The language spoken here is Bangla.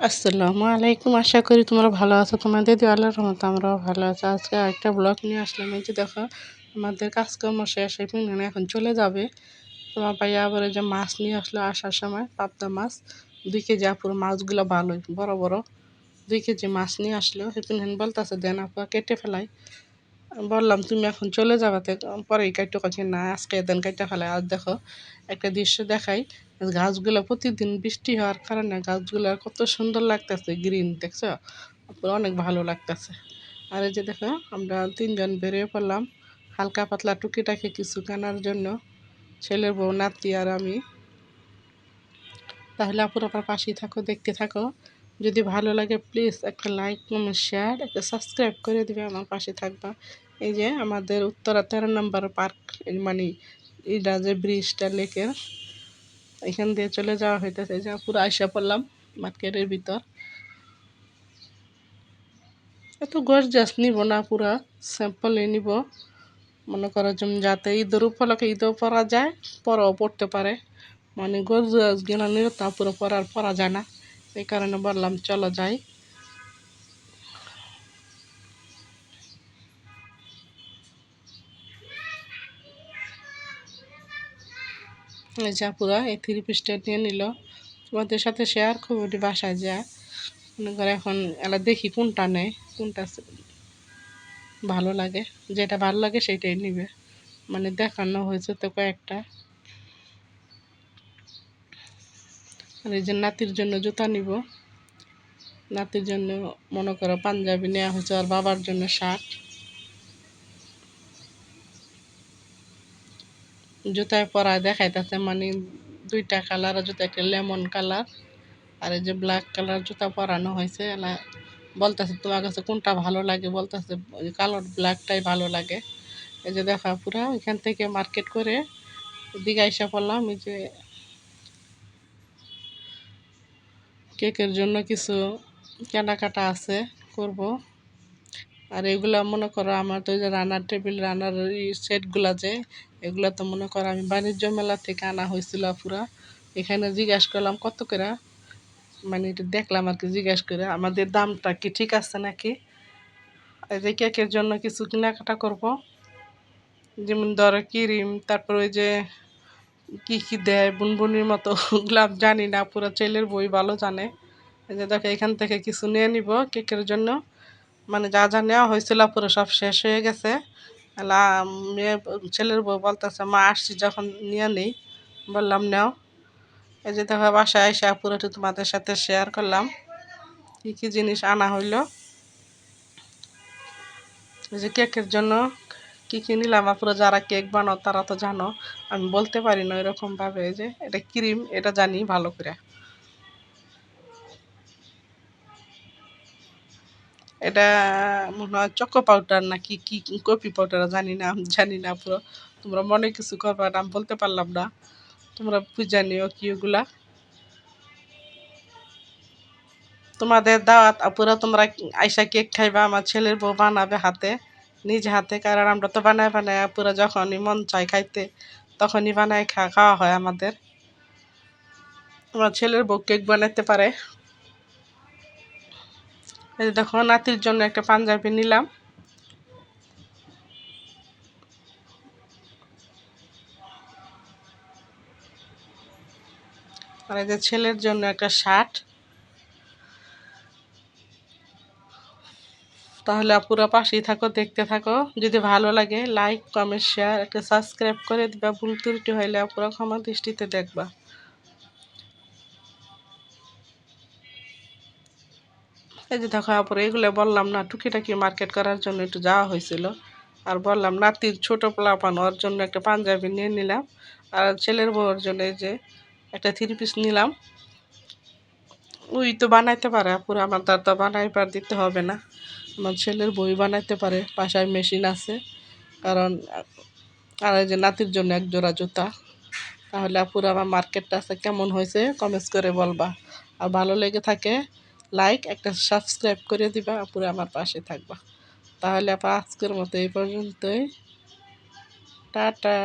আসসালামু আলাইকুম। আশা করি তোমরা ভালো আছো। তোমাদের দিয়ে আল্লাহর রহমতে আমরাও ভালো আছি। আজকে একটা ব্লগ নিয়ে আসলাম। এই যে দেখো, আমাদের কাজকর্ম শেষ, এই পিংনানি এখন চলে যাবে। তোমার ভাইয়া আবার এই যে মাছ নিয়ে আসলো আসার সময়, পাবদা মাছ 2 কেজি। পুরো মাছগুলো ভালোই বড় বড়, 2 কেজি মাছ নিয়ে আসলো। এই পিংনানি বলতেছে দেন আপা কেটে ফেলাই। আমি বললাম তুমি এখন চলে যাবে, পরে কাইটো কাছে না, আজকে দেন কাইটা ফেলাই। আর দেখো একটা দৃশ্য দেখাই, গাছগুলো প্রতিদিন বৃষ্টি হওয়ার কারণে গাছগুলো কত সুন্দর লাগতেছে, গ্রিন দেখছো, অনেক ভালো লাগতেছে। আর এই যে দেখো, আমরা 3জন বেরিয়ে পড়লাম হালকা পাতলা টুকিটাকি কিছু কেনার জন্য, ছেলের বউ, নাতি আর আমি। তাহলে আপুর আমার পাশেই থাকো, দেখতে থাকো। যদি ভালো লাগে প্লিজ একটা লাইক, কমেন্ট, শেয়ার, একটা সাবস্ক্রাইব করে দিবে, আমার পাশে থাকবা। এই যে আমাদের উত্তরা 13 নম্বর পার্ক, মানে এটা যে ব্রিজটা লেকের, এখান দিয়ে চলে যাওয়া হইতেছে। এই যে পুরো আইসা পড়লাম মার্কেটের ভিতর। এত গর্জাস নিব না, পুরা স্যাম্পলে নিব, মনে করার জন্য যাতে ঈদের উপলক্ষে ঈদও পরা যায়, পরাও পড়তে পারে। মানে গর্জাস গেলা নিলে তা পুরো পরা যায় না, এই কারণে বললাম চলো যাই। এই যা পুরা এই 3 পিসটা নিয়ে নিল, তোমাদের সাথে শেয়ার করবো বাসায় যায়। মনে করে এখন এলা দেখি কোনটা নেয়, কোনটা ভালো লাগে, যেটা ভালো লাগে সেটাই নিবে। মানে দেখানো হয়েছে তো কয়েকটা। আর এই যে নাতির জন্য জুতা নিব, নাতির জন্য মনে করো পাঞ্জাবি নেওয়া হয়েছে, আর বাবার জন্য শার্ট। জুতায় পরায় দেখাইতেছে, মানে 2টা কালার জুতা, একটা লেমন কালার আর এই যে ব্ল্যাক কালার জুতা পরানো হয়েছে। এলা বলতেছে তোমার কাছে কোনটা ভালো লাগে, বলতেছে কালার ব্ল্যাকটাই ভালো লাগে। এই যে দেখা পুরা ওইখান থেকে মার্কেট করে দিঘা এসে পড়লাম। এই যে কেকের জন্য কিছু কেনাকাটা আছে, করব। আর এগুলা মনে করো আমার তো যে রান্নার টেবিল, রান্নার সেটগুলা যে, এগুলা তো মনে করো আমি বাণিজ্য মেলা থেকে আনা হয়েছিল পুরা। এখানে জিজ্ঞাসা করলাম কত করে, মানে এটা দেখলাম আর কি, জিজ্ঞাসা করে আমাদের দামটা কি ঠিক আছে নাকি। এই যে কেকের জন্য কিছু কেনাকাটা করব, যেমন ধরো ক্রিম, তারপর ওই যে কি কি দেয় বুনবুনির মতো, ওগুলা জানি না, পুরো ছেলের বই ভালো জানে। এই যে দেখো এখান থেকে কিছু নিয়ে নিব কেকের জন্য। মানে যা যা নেওয়া হয়েছিল পুরো সব শেষ হয়ে গেছে। এলা মেয়ে, ছেলের বউ বলতেছে মা আসছি যখন নিয়ে নেই, বললাম নেও। এই যে দেখো বাসায় এসে পুরো একটু তোমাদের সাথে শেয়ার করলাম কী কী জিনিস আনা হইলো। এই যে কেকের জন্য কী কী নিলাম, পুরো যারা কেক বানাও তারা তো জানো, আমি বলতে পারি না এরকমভাবে। এই যে এটা ক্রিম, এটা জানি ভালো করে। এটা মনে হয় চকো পাউডার না কি কি কফি পাউডার, জানি না, আমি জানি না পুরো। তোমরা মনে কিছু করবা, আমি বলতে পারলাম না, তোমরা বুঝে নিও কি ওগুলা। তোমাদের দাওয়াত আপুরা, তোমরা আইসা কেক খাইবা, আমার ছেলের বউ বানাবে হাতে, নিজ হাতে। কারণ আমরা তো বানায় বানায় পুরা যখনই মন চায় খাইতে তখনই বানায় খাওয়া হয় আমাদের। আমার ছেলের বউ কেক বানাইতে পারে। এই যে দেখো নাতির জন্য একটা পাঞ্জাবি নিলাম। আর এই যে ছেলের জন্য একটা শার্ট। তাহলে পুরো পাশেই থাকো, দেখতে থাকো। যদি ভালো লাগে লাইক, কমেন্ট, শেয়ার, একটা সাবস্ক্রাইব করে দিবা। ভুল ত্রুটি হইলে পুরো ক্ষমা দৃষ্টিতে দেখবা। এই যে দেখো আপুরা, এগুলো বললাম না, টুকিটাকি মার্কেট করার জন্য একটু যাওয়া হয়েছিল। আর বললাম নাতির ছোটো পোলাপান, ওর জন্য একটা পাঞ্জাবি নিয়ে নিলাম। আর ছেলের বউর জন্য এই যে একটা 3 পিস নিলাম। ওই তো বানাইতে পারে আপুরা, আমার তার তো বানাইবার দিতে হবে না, আমার ছেলের বই বানাইতে পারে, বাসায় মেশিন আছে। কারণ আর এই যে নাতির জন্য এক জোড়া জুতা। তাহলে আপুরা আমার মার্কেটটা আছে কেমন হয়েছে কমেন্টস করে বলবা। আর ভালো লেগে থাকে লাইক, একটা সাবস্ক্রাইব করে দিবা, আপুরা আমার পাশে থাকবা। তাহলে আপা আজকের মতো এই পর্যন্তই, টাটা।